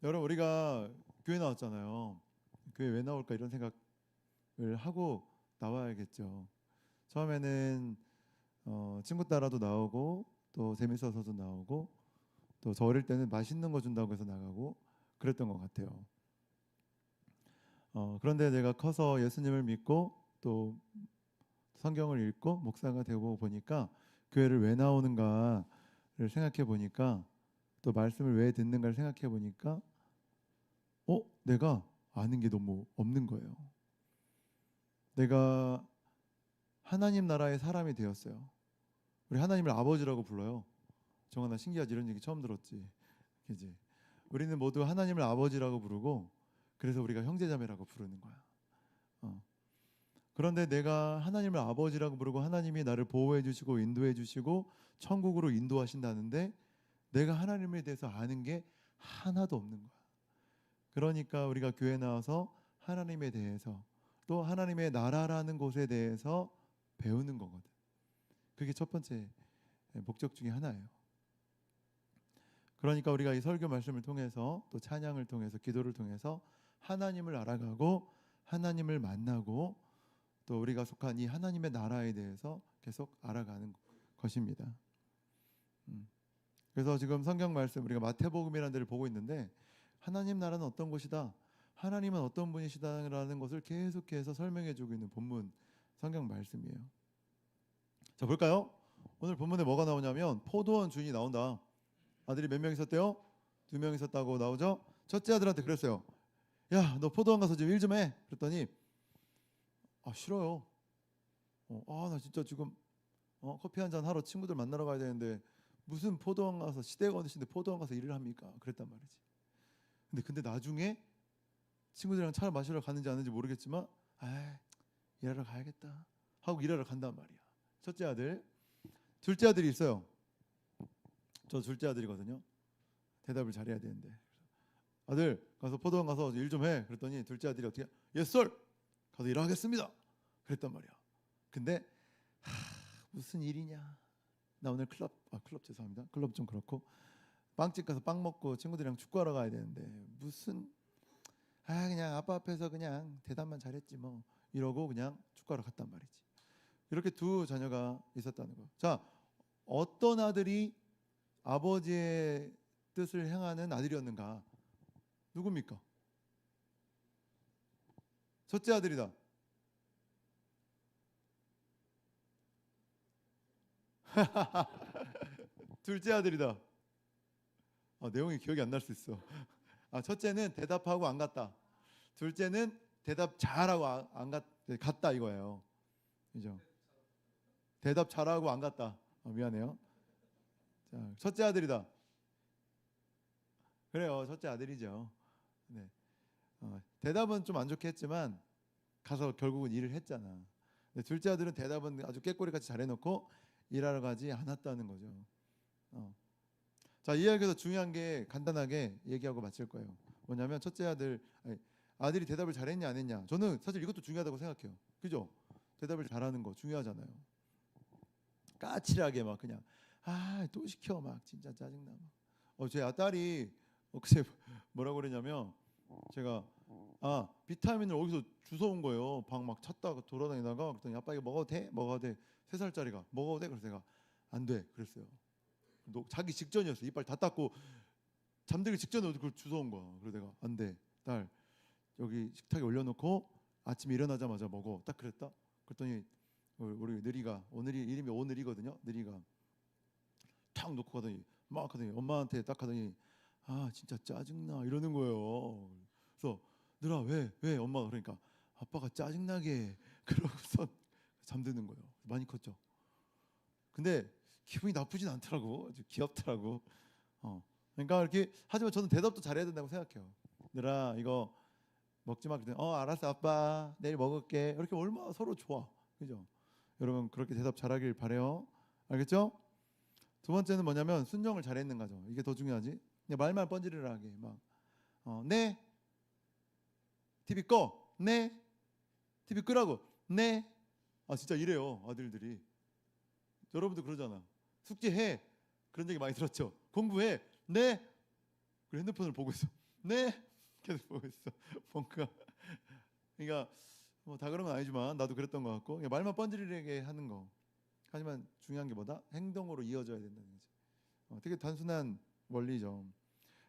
여러분 우리가 교회 나왔잖아요. 교회 왜 나올까 이런 생각을 하고 나와야겠죠. 처음에는 친구 따라도 나오고 또 재밌어서도 나오고 또 저 어릴 때는 맛있는 거 준다고 해서 나가고 그랬던 것 같아요. 그런데 내가 커서 예수님을 믿고 또 성경을 읽고 목사가 되고 보니까 교회를 왜 나오는가를 생각해 보니까 또 말씀을 왜 듣는가를 생각해 보니까 내가 아는 게 너무 없는 거예요. 내가 하나님 나라의 사람이 되었어요. 우리 하나님을 아버지라고 불러요. 정원아 신기하지? 이런 얘기 처음 들었지? 그지? 우리는 모두 하나님을 아버지라고 부르고 그래서 우리가 형제자매라고 부르는 거야. 어. 그런데 내가 하나님을 아버지라고 부르고 하나님이 나를 보호해 주시고 인도해 주시고 천국으로 인도하신다는데 내가 하나님에 대해서 아는 게 하나도 없는 거야. 그러니까 우리가 교회 나와서 하나님에 대해서 또 하나님의 나라라는 곳에 대해서 배우는 거거든. 그게 첫 번째 목적 중에 하나예요. 그러니까 우리가 이 설교 말씀을 통해서 또 찬양을 통해서 기도를 통해서 하나님을 알아가고 하나님을 만나고 또 우리가 속한 이 하나님의 나라에 대해서 계속 알아가는 것입니다. 그래서 지금 성경 말씀 우리가 마태복음이라는 데를 보고 있는데 하나님 나라는 어떤 곳이다, 하나님은 어떤 분이시다라는 것을 계속해서 설명해주고 있는 본문 성경 말씀이에요. 자 볼까요? 오늘 본문에 뭐가 나오냐면 포도원 주인이 나온다. 아들이 몇 명 있었대요? 2명 있었다고 나오죠. 첫째 아들한테 그랬어요. 야, 너 포도원 가서 좀 일 좀 해. 그랬더니 싫어요. 나 진짜 지금 커피 한 잔 하러 친구들 만나러 가야 되는데 무슨 포도원 가서 시대가 어느 시대 포도원 가서 일을 합니까? 그랬단 말이지. 근데 나중에 친구들이랑 차를 마시러 가는지 안 하는지 모르겠지만 일하러 가야겠다 하고 일하러 간단 말이야. 첫째 아들. 둘째 아들이 있어요. 저 둘째 아들이거든요. 대답을 잘해야 되는데 아들 가서 포도원 가서 일 좀 해. 그랬더니 둘째 아들이 어떻게 Yes sir 가서 일하겠습니다 그랬단 말이야. 근데 무슨 일이냐, 나 오늘 클럽 죄송합니다. 클럽 좀 그렇고 빵집 가서 빵 먹고 친구들이랑 축구하러 가야 되는데 무슨 그냥 아빠 앞에서 그냥 대답만 잘했지 뭐 이러고 그냥 축구하러 갔단 말이지. 이렇게 두 자녀가 있었다는 거. 자, 어떤 아들이 아버지의 뜻을 행하는 아들이었는가? 누굽니까? 첫째 아들이다. 둘째 아들이다. 내용이 기억이 안 날 수 있어. 첫째는 대답하고 안 갔다. 둘째는 대답 잘하고 갔다 이거예요. 그죠? 대답 잘하고 안 갔다. 미안해요. 자, 첫째 아들이다. 그래요, 첫째 아들이죠. 네. 대답은 좀 안 좋게 했지만 가서 결국은 일을 했잖아. 근데 둘째 아들은 대답은 아주 깨꼬리같이 잘해놓고 일하러 가지 않았다는 거죠. 자, 이 이야기에서 중요한 게 간단하게 얘기하고 마칠 거예요. 뭐냐면 첫째 아들이 대답을 잘했냐 안 했냐. 저는 사실 이것도 중요하다고 생각해요. 그죠? 대답을 잘하는 거 중요하잖아요. 까칠하게 막 그냥 또 시켜 막 진짜 짜증나 막. 제 딸이 그새 뭐라고 그러냐면 제가 비타민을 어디서 주워온 거예요. 방 막 찾다가 돌아다니다가 그랬더니 아빠 이거 먹어도 돼? 먹어도 돼. 3살짜리가 먹어도 돼? 그래서 제가 안 돼 그랬어요. 자기 직전이었어. 이빨 다 닦고 잠들기 직전에 그걸 주워온 거야. 그래서 내가 안 돼. 딸 여기 식탁에 올려놓고 아침에 일어나자마자 먹어. 딱 그랬다. 그랬더니 우리 느리가 오늘이 이름이 오늘이거든요. 느리가 탁 놓고 가더니 막 하더니 엄마한테 딱 하더니 진짜 짜증나 이러는 거예요. 그래서 느라 왜 엄마가 그러니까 아빠가 짜증나게 그러고서 잠드는 거예요. 많이 컸죠. 근데 기분이 나쁘진 않더라고. 아주 귀엽더라고. 그러니까 이렇게 하지만 저는 대답도 잘해야 된다고 생각해요. 느라 이거 먹지 마. 그랬더니 알았어 아빠 내일 먹을게. 이렇게 얼마나 서로 좋아. 그죠? 여러분 그렇게 대답 잘하길 바래요. 알겠죠? 두 번째는 뭐냐면 순종을 잘했는가죠. 이게 더 중요하지. 그냥 말만 뻔질을 막 네 TV 꺼. 네 TV 끄라고. 네. 진짜 이래요 아들들이. 여러분도 그러잖아. 숙제해. 그런 얘기 많이 들었죠. 공부해. 네. 그리고 핸드폰을 보고 있어. 네 계속 보고 있어. 뭔가 그러니까 뭐 다 그런 건 아니지만 나도 그랬던 것 같고, 그냥 말만 번지르르게 하는 거. 하지만 중요한 게 뭐다? 행동으로 이어져야 된다는 거지. 되게 단순한 원리죠.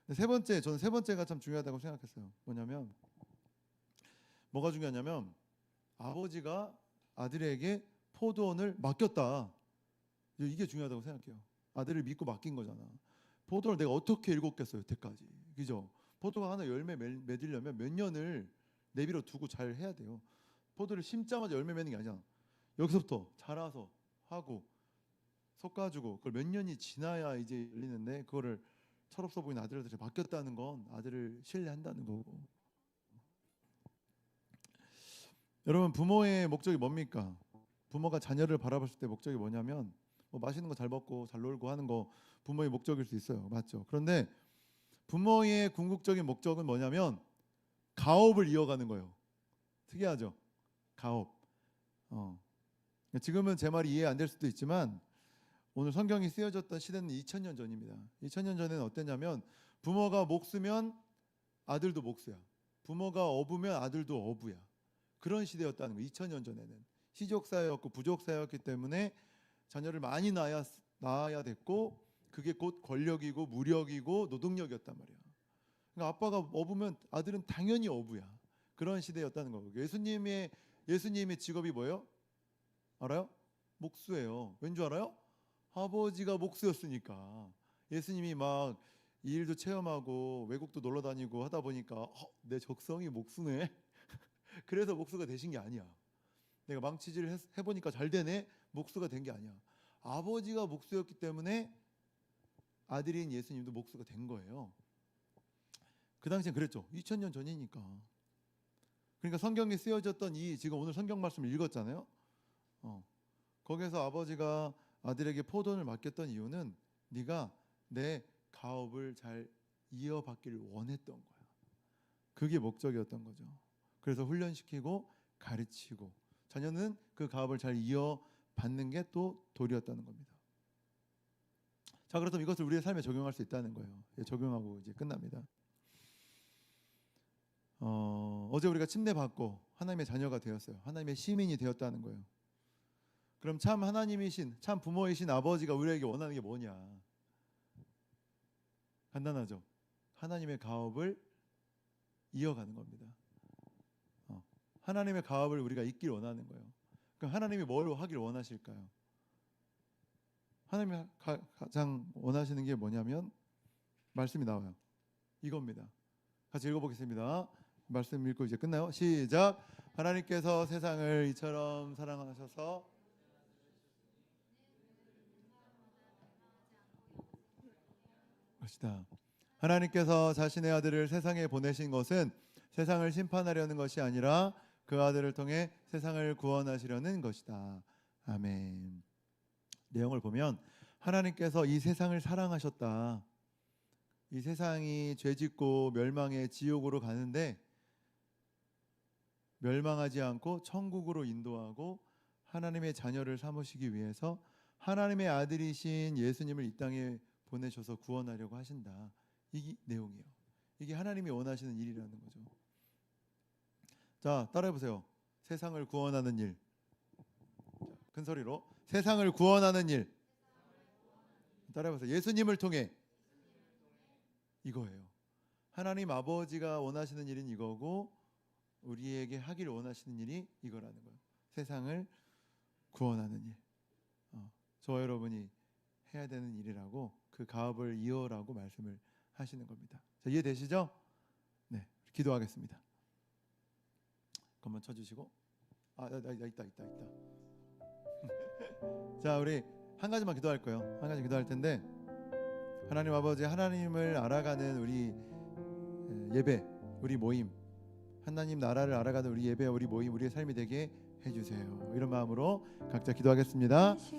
근데 세 번째, 저는 세 번째가 참 중요하다고 생각했어요. 뭐냐면, 뭐가 중요하냐면 아버지가 아들에게 포도원을 맡겼다. 이게 중요하다고 생각해요. 아들을 믿고 맡긴 거잖아. 포도를 내가 어떻게 읽었겠어요, 여태까지. 그죠? 포도가 하나 열매 맺으려면 몇 년을 내비로 두고 잘 해야 돼요. 포도를 심자마자 열매 맺는 게 아니야. 여기서부터 자라서 하고 솎아주고, 그걸 몇 년이 지나야 이제 열리는데, 그거를 철없어 보이는 아들한테 맡겼다는 건 아들을 신뢰한다는 거고. 여러분, 부모의 목적이 뭡니까? 부모가 자녀를 바라봤을 때 목적이 뭐냐면, 뭐 맛있는 거 잘 먹고 잘 놀고 하는 거 부모의 목적일 수 있어요. 맞죠? 그런데 부모의 궁극적인 목적은 뭐냐면 가업을 이어가는 거예요. 특이하죠? 가업. 지금은 제 말이 이해 안 될 수도 있지만, 오늘 성경이 쓰여졌던 시대는 2000년 전입니다. 2000년 전에는 어땠냐면, 부모가 목수면 아들도 목수야. 부모가 어부면 아들도 어부야. 그런 시대였다는 거예요. 2000년 전에는 시족 사회였고 부족 사회였기 때문에 자녀를 많이 낳아야 됐고, 그게 곧 권력이고 무력이고 노동력이었단 말이야. 그러니까 아빠가 어부면 아들은 당연히 어부야. 그런 시대였다는 거고. 예수님의 직업이 뭐예요? 알아요? 목수예요. 왠 줄 알아요? 아버지가 목수였으니까. 예수님이 막 이 일도 체험하고 외국도 놀러 다니고 하다 보니까 내 적성이 목수네. 그래서 목수가 되신 게 아니야. 내가 망치질을 해보니까 잘 되네. 목수가 된 게 아니야. 아버지가 목수였기 때문에 아들인 예수님도 목수가 된 거예요. 그 당시엔 그랬죠. 2000년 전이니까. 그러니까 성경에 쓰여졌던 이 지금 오늘 성경 말씀을 읽었잖아요. 거기서 아버지가 아들에게 포도원을 맡겼던 이유는 네가 내 가업을 잘 이어받기를 원했던 거야. 그게 목적이었던 거죠. 그래서 훈련시키고 가르치고 자녀는 그 가업을 잘 이어받는 게 또 도리였다는 겁니다. 자, 그렇다면 이것을 우리의 삶에 적용할 수 있다는 거예요. 적용하고 이제 끝납니다. 어제 우리가 침례 받고 하나님의 자녀가 되었어요. 하나님의 시민이 되었다는 거예요. 그럼 참 하나님이신, 참 부모이신 아버지가 우리에게 원하는 게 뭐냐? 간단하죠. 하나님의 가업을 이어가는 겁니다. 하나님의 가업을 우리가 잇길 원하는 거예요. 그럼 하나님이 뭘 하길 원하실까요? 하나님이 가장 원하시는 게 뭐냐면 말씀이 나와요. 이겁니다. 같이 읽어보겠습니다. 말씀 읽고 이제 끝나요. 시작. 하나님께서 세상을 이처럼 사랑하셔서 것이다. 하나님께서 자신의 아들을 세상에 보내신 것은 세상을 심판하려는 것이 아니라 그 아들을 통해 세상을 구원하시려는 것이다. 아멘. 내용을 보면 하나님께서 이 세상을 사랑하셨다. 이 세상이 죄짓고 멸망의 지옥으로 가는데 멸망하지 않고 천국으로 인도하고 하나님의 자녀를 삼으시기 위해서 하나님의 아들이신 예수님을 이 땅에 보내셔서 구원하려고 하신다. 이 내용이에요. 이게 하나님이 원하시는 일이라는 거죠. 자, 따라해 보세요. 세상을 구원하는 일. 큰 소리로 세상을 구원하는 일. 따라해 보세요. 예수님을 통해. 이거예요. 하나님 아버지가 원하시는 일은 이거고 우리에게 하길 원하시는 일이 이거라는 거예요. 세상을 구원하는 일. 저와 여러분이 해야 되는 일이라고, 그 가업을 이어라고 말씀을 하시는 겁니다. 자, 이해되시죠? 네, 기도하겠습니다. 한번 쳐주시고, 있다. 자, 우리 한 가지만 기도할 거예요. 한 가지 기도할 텐데, 하나님 아버지, 하나님을 알아가는 우리 예배, 우리 모임, 하나님 나라를 알아가는 우리 예배, 우리 모임, 우리의 삶이 되게 해주세요. 이런 마음으로 각자 기도하겠습니다.